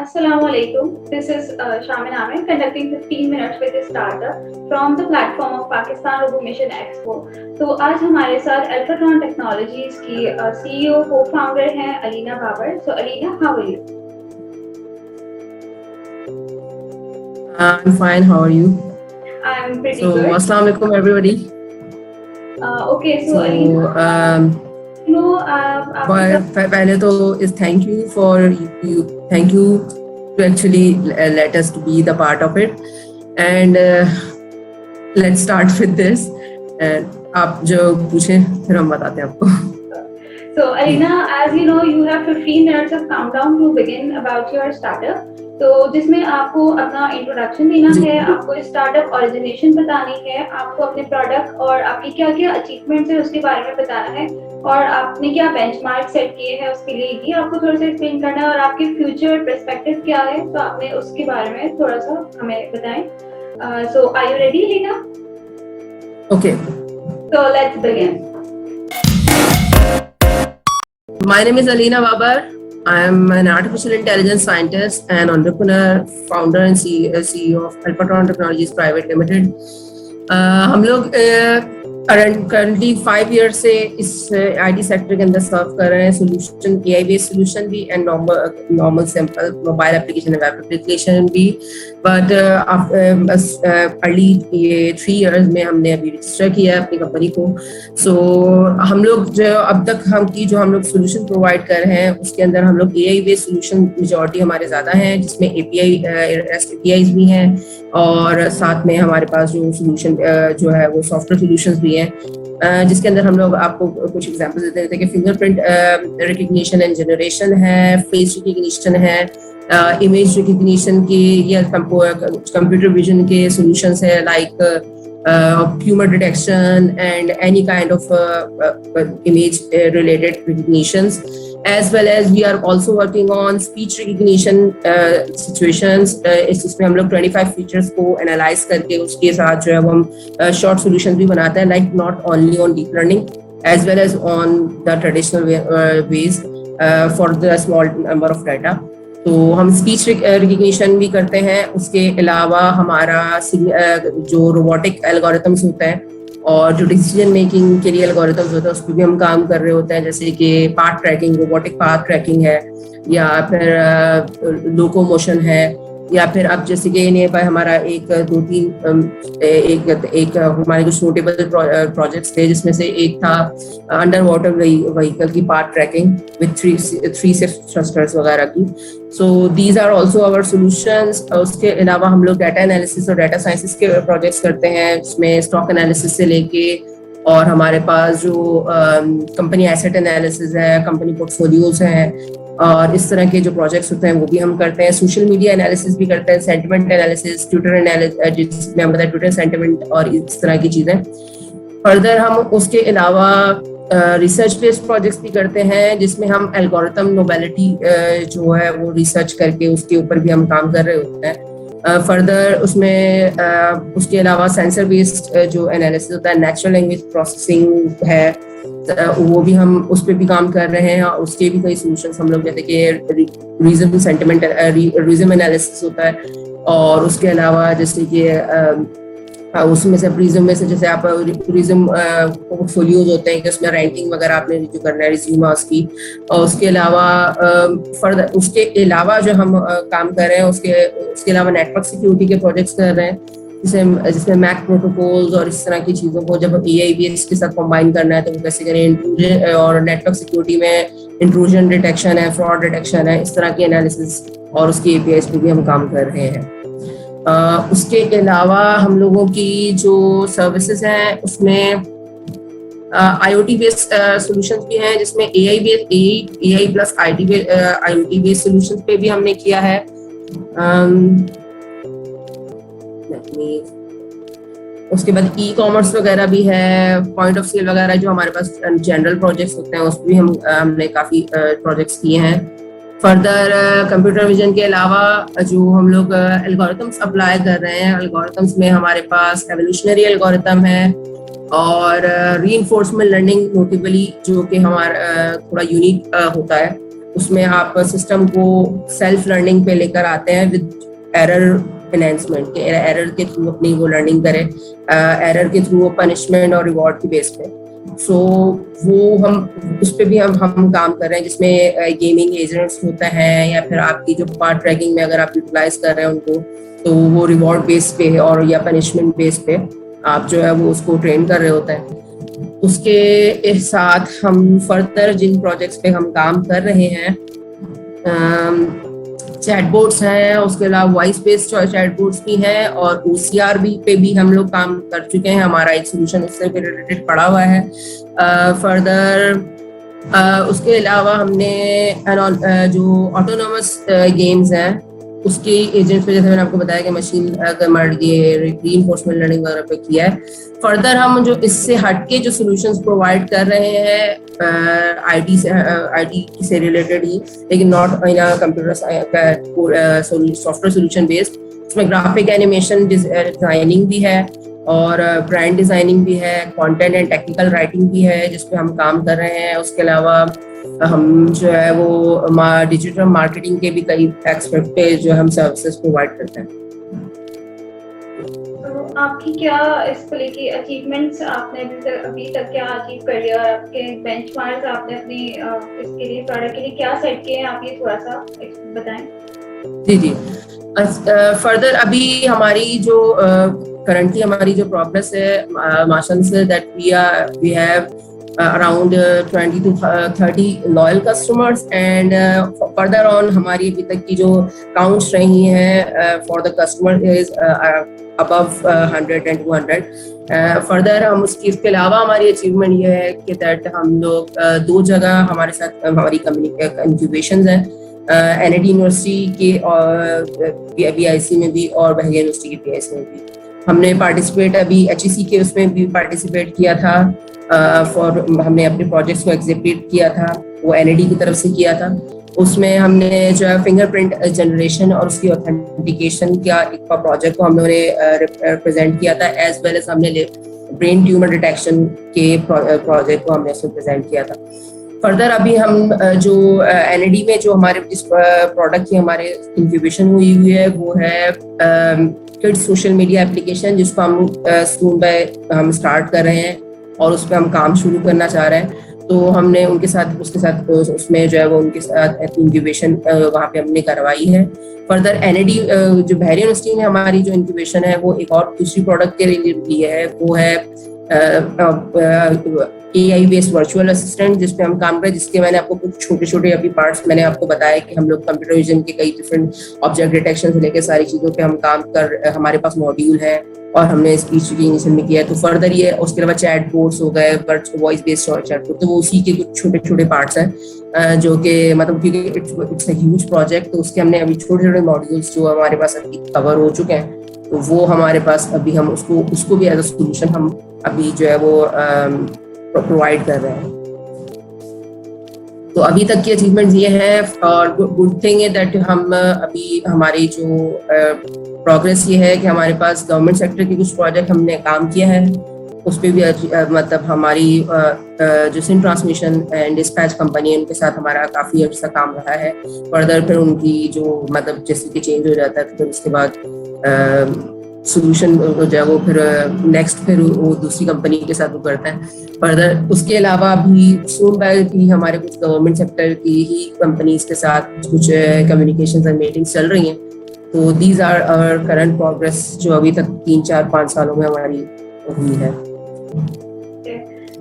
Assalamualaikum. This is Shamin Ahmed conducting 15 minutes with a startup from the platform of Pakistan Robo Mission Expo. तो आज हमारे साथ Alphatron Technologies की CEO co-founder हैं Alina Babar. So Alina, how are you? I'm fine. How are you? I'm pretty So, good. Assalamu alaikum, everybody. Okay, so Alina, पहले तो is thank you to actually let us to be the part of it, and let's start with this. And आप जो पूछें फिर हम बताते हैं आपको. So Alina, as you know, you have 15 minutes of countdown to begin about your startup. तो जिसमें आपको अपना इंट्रोडक्शन देना है, आपको स्टार्टअप ओरिजिनेशन बतानी है, आपको अपने प्रोडक्ट और आपकी क्या-क्या अचीवमेंट्स है उसके बारे में बताना है और आपने क्या बेंचमार्क सेट किए हैं उसके लिए भी आपको थोड़ा सा एक्सप्लेन करना है और आपके फ्यूचर पर्सपेक्टिव क्या है तो आपने उसके बारे में थोड़ा सा हमें बताएं. So are you ready, Alina? Okay. So let's begin. My name is Alina Babar. I am an artificial intelligence scientist and entrepreneur, founder and CEO of Alphatron Technologies Private Limited. हम लोग currently 5 years से इस IT sector के अंदर सर्व कर रहे हैं solution, AI based solution भी and normal simple mobile application and web application भी. बट अर्ली ये 3 years में हमने अभी रजिस्टर किया है अपनी कंपनी को. सो हम लोग जो अब तक हम लोग सोल्यूशन प्रोवाइड कर रहे हैं उसके अंदर हम लोग AI बेस्ड सोल्यूशन मेजॉरिटी हमारे ज़्यादा हैं, जिसमें API REST APIs भी हैं और साथ में हमारे पास जो सोल्यूशन जो है वो सॉफ्टवेयर सोल्यूशंस भी हैं, जिसके अंदर हम लोग आपको कुछ एग्जांपल्स देते हैं कि फिंगरप्रिंट रिकग्निशन एंड जनरेशन है, फेस रिकग्निशन है, इमेज रिकग्निशन के या कंप्यूटर विजन के सॉल्यूशंस है like humor detection and any kind of image related recognitions, as well as we are also working on speech recognition situations. इसमें हम लोग 25 features को analyze करके उसके साथ जो है हम short solutions भी बनाते हैं, like not only on deep learning as well as on the traditional ways for the small number of data. तो हम स्पीच रिकग्निशन भी करते हैं. उसके अलावा हमारा जो रोबोटिक एल्गोरिथम्स होता है और जो डिसीजन मेकिंग के लिए एल्गोरिथम्स होता है उस पर भी हम काम कर रहे होते हैं, जैसे कि path tracking, robotic path tracking है या फिर लोकोमोशन है, या फिर अब जैसे कि नियर बाय हमारा एक हमारे कुछ नोटेबल प्रोजेक्ट्स थे, जिसमें से एक था अंडर वाटर व्हीकल की पाथ ट्रैकिंग विद 3 थ्रस्टर्स वगैरह की. So these are also our solutions. उसके अलावा हम लोग डाटा एनालिसिस और डाटा साइंसेस के प्रोजेक्ट्स करते हैं, जिसमें स्टॉक एनालिसिस से लेके और हमारे पास जो कंपनी एसेट एनालिसिस है, कंपनी पोर्टफोलियोज हैं और इस तरह के जो प्रोजेक्ट्स होते हैं वो भी हम करते हैं. सोशल मीडिया एनालिसिस भी करते हैं, सेंटिमेंट एनालिसिस, ट्विटर एनालिसिस, जिसमें हम बताएं ट्विटर सेंटिमेंट और इस तरह की चीज़ें. फर्दर हम उसके अलावा रिसर्च बेस्ड प्रोजेक्ट्स भी करते हैं, जिसमें हम एल्गोरिथम नोबेलिटी जो है वो रिसर्च करके उसके ऊपर भी हम काम कर रहे होते हैं. फर्दर उसमें उसके अलावा सेंसर बेस्ड जो एनालिसिस होता है, नेचुरल लैंग्वेज प्रोसेसिंग है, वो भी हम उस पर भी काम कर रहे हैं. और उसके भी कई सॉल्यूशंस हम लोग जैसे कि रीजन सेंटिमेंट रीजन एनालिसिस होता है, और उसके अलावा जैसे कि उसमें से प्रिज्म में से जैसे आप प्रिज्म पोर्टफोलियोज होते हैं कि उसमें रैंकिंग वगैरह आपने जो करना है रिज्यूमास की. और उसके अलावा फर्दर उसके अलावा जो हम काम कर रहे हैं उसके अलावा नेटवर्क सिक्योरिटी के प्रोजेक्ट्स कर रहे हैं, जिसमें मैक प्रोटोकॉल्स और इस तरह की चीज़ों को जब AI के साथ कंबाइन करना है तो वो कैसे करें. और नेटवर्क सिक्योरिटी में इंट्रूजन डिटेक्शन है, फ्रॉड डिटेक्शन है, इस तरह की एनालिसिस और उसकी APIs पे भी हम काम कर रहे हैं. उसके अलावा हम लोगों की जो सर्विसेज हैं उसमें IoT बेस्ड सॉल्यूशंस भी हैं, जिसमें AI plus IoT based solutions पे भी हमने किया है. उसके बाद ई-कॉमर्स वगैरह भी है, पॉइंट ऑफ सेल वगैरह जो हमारे पास जनरल प्रोजेक्ट्स होते हैं उस पर भी हमने काफ़ी प्रोजेक्ट्स किए हैं. फर्दर कंप्यूटर विजन के अलावा जो हम लोग एल्गोरिथम्स अप्लाई कर रहे हैं, एल्गोरिथम्स में हमारे पास एवोल्यूशनरी एल्गोरिथम है और रीइंफोर्समेंट लर्निंग नोटेबली जो कि हमारा थोड़ा यूनिक होता है. उसमें आप सिस्टम को सेल्फ लर्निंग पे लेकर आते हैं विद एरर एनहांसमेंट के, एरर के थ्रू अपनी वो लर्निंग करें, एरर के थ्रू पनिशमेंट और रिवॉर्ड की बेस पे। सो वो हम उस पर भी हम काम कर रहे हैं, जिसमें गेमिंग एजेंट्स होता है या फिर आपकी जो पार्ट ट्रैकिंग में अगर आप यूटिलाइज कर रहे हैं उनको, तो वो रिवॉर्ड बेस पे और या पनिशमेंट बेस पे आप जो है वो उसको ट्रेन कर रहे होते हैं। उसके साथ हम फर्दर जिन प्रोजेक्ट्स पे हम काम कर रहे हैं, चैटबोट्स हैं, उसके अलावा वॉइस बेस्ड चैटबोट्स भी हैं, और OCR पे भी हम लोग काम कर चुके हैं। हमारा एक सोल्यूशन उससे रिलेटेड पड़ा हुआ है। फर्दर उसके अलावा हमने जो ऑटोनोमस गेम्स हैं उसके एजेंट्स पे, जैसे मैंने आपको बताया कि मशीन रीइंफोर्समेंट लर्निंग वगैरह पे किया है। फर्दर हम जो इससे हटके जो सॉल्यूशंस प्रोवाइड कर रहे हैं आईटी से रिलेटेड ही, लेकिन not in computer software solution based. उसमें ग्राफिक एनिमेशन डिजाइनिंग भी है और ब्रांड डिजाइनिंग भी है, कंटेंट एंड टेक्निकल राइटिंग भी है जिस पे हम काम कर रहे हैं। उसके अलावा हम जो है वो डिजिटल मार्केटिंग के भी कई एक्सपेक्ट पे जो हम सर्विसेज प्रोवाइड करते हैं। तो आपकी क्या इसको लेके अचीवमेंट्स आपने अभी तक क्या अचीव कर लिया, आपके बेंचमार्क्स आपने अपने इसके लिए प्रोडक्ट के लिए क्या सेट किए हैं, आप ये थोड़ा सा बताएं। जी। फर्दर अभी हमारी जो करंटली हमारी जो प्रोग्रेस है माशाल्लाह से, that we have around 20 to 30 loyal customers, and further on हमारी अभी तक की जो counts रही हैं for the customer is above 100 and 200। further हम इसके अलावा हमारी achievement ये है कि that हम लोग दो जगह हमारे साथ हमारी incubations हैं, NIT यूनिवर्सिटी के और BIC में भी और बहरिया यूनिवर्सिटी के PIC में भी। हमने पार्टिसिपेट अभी HEC के उसमें भी पार्टिसिपेट किया था हमने अपने प्रोजेक्ट्स को एग्जीक्यूट किया था, वो NIT की तरफ से किया था। उसमें हमने जो है फिंगरप्रिंट जनरेशन और उसकी ऑथेंटिकेशन का एक प्रोजेक्ट को हमने रिप्रेजेंट किया था, एज वेल एज हमने ब्रेन ट्यूमर डिटेक्शन के प्रोजेक्ट को हमने उसमें प्रेजेंट किया था। फर्दर अभी हम जो NIT में जो हमारे जिस प्रोडक्ट की हमारे इंक्यूबेशन हुई है वो है किड्स सोशल मीडिया एप्लीकेशन, जिसको हम स्कूल में हम स्टार्ट कर रहे हैं और उस पर हम काम शुरू करना चाह रहे हैं। तो हमने उसके साथ उसमें जो है वो उनके साथ इंक्यूबेशन वहाँ पे हमने करवाई है। फर्दर NIT जो बहरिया यूनिवर्सिटी में हमारी जो इंक्यूबेशन है वो एक और दूसरी प्रोडक्ट के लिए है, वो है AI बेस्ड वर्चुअल असिस्टेंट, जिसपे हम काम करें, जिसके मैंने आपको कुछ छोटे छोटे अभी पार्ट्स मैंने आपको बताया कि हम लोग कंप्यूटर विजन के कई डिफरेंट ऑब्जेक्ट डिटेक्शन से लेकर सारी चीज़ों पे हम काम कर, हमारे पास मॉड्यूल है और हमने स्पीच रिकग्निशन में किया है। तो फर्दर ये उसके अलावा चैट बोर्ड्स हो गए, वॉइस बेस्ड चैट बोर्ड, तो वो उसी के कुछ छोटे छोटे पार्ट्स हैं जो कि मतलब क्योंकि इट्स अ ह्यूज प्रोजेक्ट, तो उसके हमने अभी छोटे छोटे मॉड्यूल्स जो हमारे पास अभी कवर हो चुके हैं, तो वो हमारे पास अभी हम उसको भी एज अ सोल्यूशन हम अभी जो है वो प्रोवाइड कर रहे हैं। तो अभी तक की अचीवमेंट्स ये है, और गुड थिंग है दैट हम अभी हमारी जो प्रोग्रेस ये है कि हमारे पास गवर्नमेंट सेक्टर के कुछ प्रोजेक्ट हमने काम किया है, उस पर भी मतलब हमारी जो SIM transmission and dispatch company है उनके साथ हमारा काफ़ी अच्छा काम रहा है। फर्दर फिर उनकी जो मतलब जैसे कि चेंज हो जाता है, फिर उसके बाद सोल्यूशन जो है वो फिर नेक्स्ट फिर वो दूसरी कंपनी के साथ वो करता है। फर्दर उसके अलावा भी सून बाय भी हमारे कुछ गवर्नमेंट सेक्टर की ही कंपनीज के साथ कुछ कम्युनिकेशन एंड मीटिंग्स चल रही हैं। तो these are our current progress जो अभी तक 3-4-5 सालों में हमारी हुई है।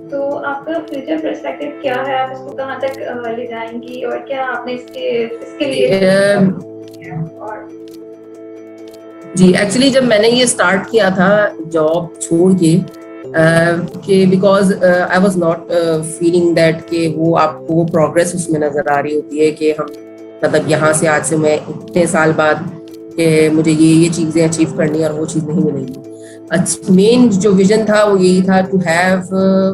तो आपका फ्यूचर पर्सपेक्टिव क्या है, आप इसको कहाँ तक ले जाएंगी और क्या आपने इसके लिए जी एक्चुअली जब मैंने ये स्टार्ट किया था जॉब छोड़ के because I was not feeling that कि वो आपको प्रोग्रेस उसमें नजर आ रही होती है कि हम मतलब यहाँ से आज से मैं इतने साल बाद कि मुझे ये चीज़ें अचीव करनी और वो चीज़ नहीं मिलेगी। मेन जो विजन था वो यही था to have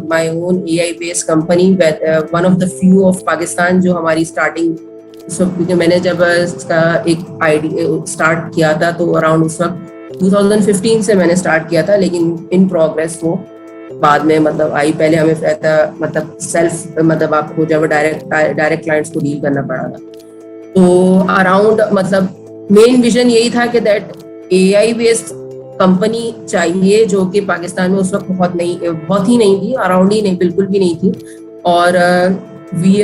my own AI based company, one of the few of Pakistan जो हमारी स्टार्टिंग क्योंकि मैंने जब इसका एक आइडिया स्टार्ट किया था तो अराउंड उस वक्त 2015 से मैंने स्टार्ट किया था, लेकिन इन प्रोग्रेस वो बाद में मतलब आई, पहले हमें मतलब सेल्फ मतलब आपको जब डायरेक्ट क्लाइंट्स को डील करना पड़ा था। तो अराउंड मतलब मेन विजन यही था कि दैट एआई बेस्ड कंपनी चाहिए, जो कि पाकिस्तान में उस वक्त बहुत ही नहीं थी, अराउंड ही नहीं, बिल्कुल भी नहीं थी। और we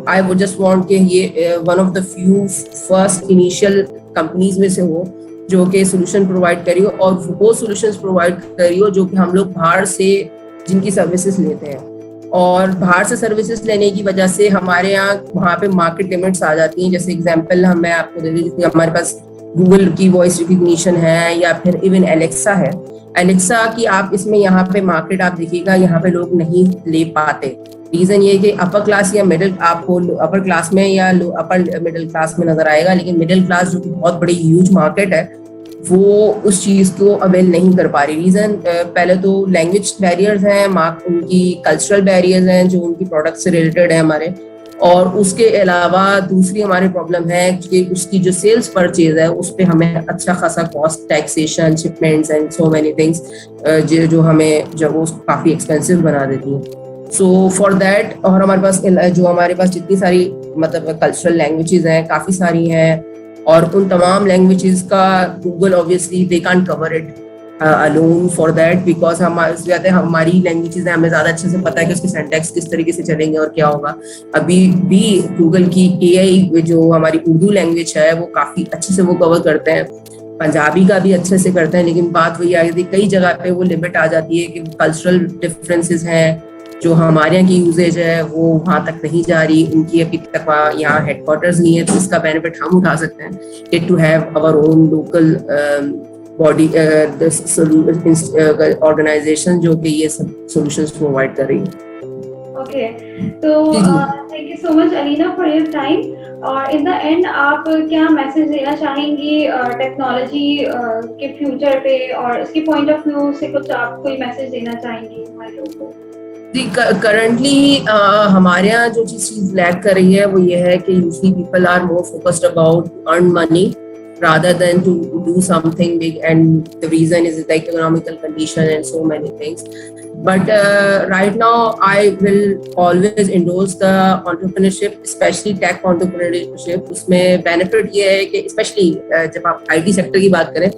I would just want कि ये one of the few first initial companies में से हो जो कि सोल्यूशन प्रोवाइड करी हो, और वो सोल्यूशंस प्रोवाइड करी हो जो कि हम लोग बाहर से जिनकी सर्विसेज लेते हैं। और बाहर से सर्विसेज लेने की वजह से हमारे यहाँ वहाँ पे मार्केट लिमिट्स आ जाती हैं। जैसे एग्जांपल मैं आपको दे दूँ, जैसे हमारे पास गूगल की वॉइस रिकग्निशन है या फिर इवन एलेक्सा है। एलेक्सा की आप इसमें यहाँ पे मार्केट आप देखिएगा, यहाँ पे लोग नहीं ले पाते। रीजन ये कि अपर क्लास या मिडिल, आपको अपर क्लास में या अपर मिडिल क्लास में नजर आएगा, लेकिन मिडिल क्लास जो कि बहुत बड़ी ह्यूज मार्केट है, वो उस चीज को अवेल नहीं कर पा रही। रीजन पहले तो लैंग्वेज बैरियर्स हैं, उनकी कल्चरल बैरियर्स हैं जो उनकी प्रोडक्ट से रिलेटेड है हमारे, और उसके अलावा दूसरी हमारी प्रॉब्लम है कि उसकी जो सेल्स परचेज है उस पर हमें अच्छा खासा cost, taxation, shipments and so many things जो हमें जब वो काफी एक्सपेंसिव बना देती है। सो फॉर दैट, और हमारे पास जितनी सारी मतलब कल्चरल लैंग्वेजेस हैं, काफी सारी हैं, और उन तमाम लैंग्वेजेस का Google obviously they can't cover it alone for that, because हमारी लैंग्वेजेस हैं, हमें ज्यादा अच्छे से पता है कि उसके सिंटैक्स किस तरीके से चलेंगे और क्या होगा। अभी भी गूगल की एआई जो हमारी उर्दू लैंग्वेज है वो काफी अच्छे से वो कवर करते हैं, पंजाबी का भी अच्छे से करते हैं, लेकिन बात वही आ जाती है कई जगह पे वो लिमिट आ जाती है कि कल्चरल डिफरेंसेस हैं, जो हमारे यहाँ की यूजेज है वो वहाँ तक नहीं जा रही, उनकी अभी तक यहाँ हेडक्वार्टर्स नहीं है। तो इसका बेनिफिट हम उठा सकते हैं to have our own local body organization जो कि ये सब सॉल्यूशंस प्रोवाइड कर रही है। ओके, तो thank you so much Alina for your time. और इन द एंड आप क्या मैसेज देना चाहेंगी टेक्नोलॉजी के फ्यूचर पे, और इसके पॉइंट ऑफ व्यू से कुछ आप कोई मैसेज देना चाहेंगी हमारे लोगों को? करंटली हमारे यहाँ जो चीज लैक कर रही है वो ये है कि usually people are more focused about earn money rather than to do something big, and the reason is the economical condition and so many things. But right now I will always endorse the entrepreneurship, especially tech entrepreneurship. उसमें benefit ये है कि especially जब आप IT sector की बात करें,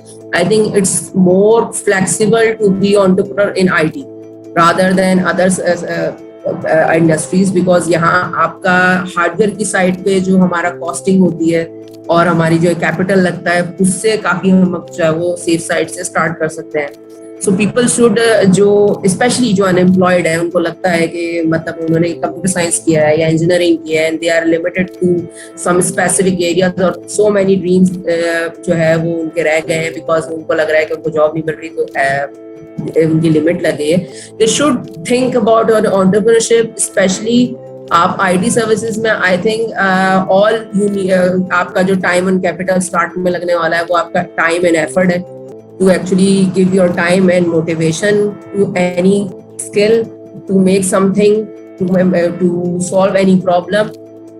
I think it's more flexible to be entrepreneur in IT rather than others industries, because यहाँ आपका हार्डवेयर की साइड पे जो हमारा कॉस्टिंग होती है और हमारी जो कैपिटल लगता है उससे काफी हम जो है वो सेफ साइड से स्टार्ट कर सकते हैं। सो पीपल शुड, जो स्पेशली जो अनएम्प्लॉयड है, उनको लगता है कि मतलब उन्होंने कंप्यूटर साइंस किया है या इंजीनियरिंग किया है, and they are limited to some specific areas, और सो मेनी ड्रीम्स जो है वो उनके रह गए हैं बिकॉज उनको लग रहा है कि उनको जॉब नहीं मिल रही, तो उनकी लिमिट लगी है। They should think about entrepreneurship, specially आप आईटी सर्विसेज में। आई थिंक आपका जो टाइम एंड कैपिटल स्टार्ट में लगने वाला है वो आपका टाइम एंड एफर्ट है, to actually give your time and motivation to any skill, to make something, to solve any problem,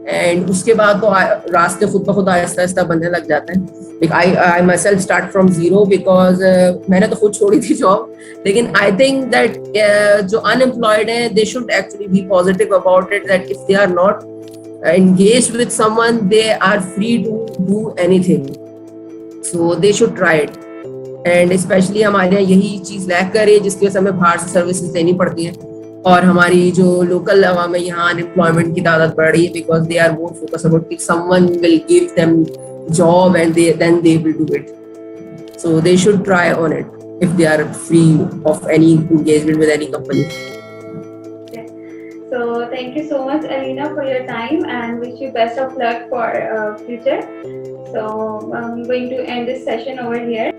and उसके बाद तो रास्ते खुद ब खुद आहिस्ता आहिस्ता बनने लग जाते हैं। Like I myself start from zero because मैंने तो खुद छोड़ी थी जॉब, लेकिन I think that जो unemployed हैं they should actually be positive about it, that if they are not engaged with someone they are free to do anything, so they should try it. And especially हमारे यहाँ यही चीज lack कर रही है जिसकी वजह से हमें बाहर से सर्विसेज देनी पड़ती हैं, और हमारी जो लोकल अवाम है यहाँ अनएम्प्लॉयमेंट की तादाद बढ़ रही है because they are more focused about if someone will give them job and then they will do it. So they should try on it if they are free of any engagement with any company. Okay. So thank you so much Alina for your time and wish you best of luck for future. So I'm going to end this session over here.